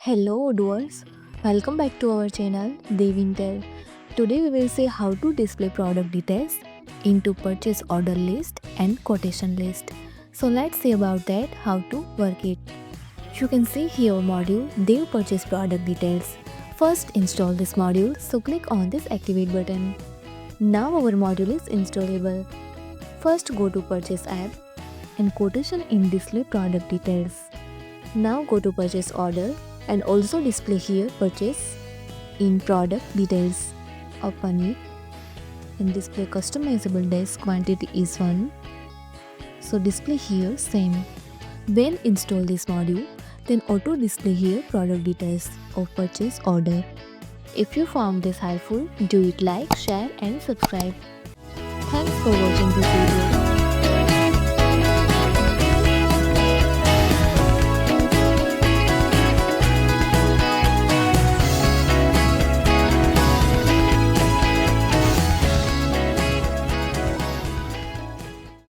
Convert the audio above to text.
Hello doers, welcome back to our channel Devintelle. Today we will see how to display product details into purchase order list and quotation list. So let's see about that, how to work it. You can see here module Dev Purchase Product Details. First install this module, so click on this activate button. Now our module is installable. First go to purchase app and quotation in display product details. Now go to purchase order and also display here purchase in product details. Open it and display customizable days quantity is 1. So display here same. When install this module, then auto display here product details of purchase order. If you found this helpful, do it like, share and subscribe. Thanks for watching this video.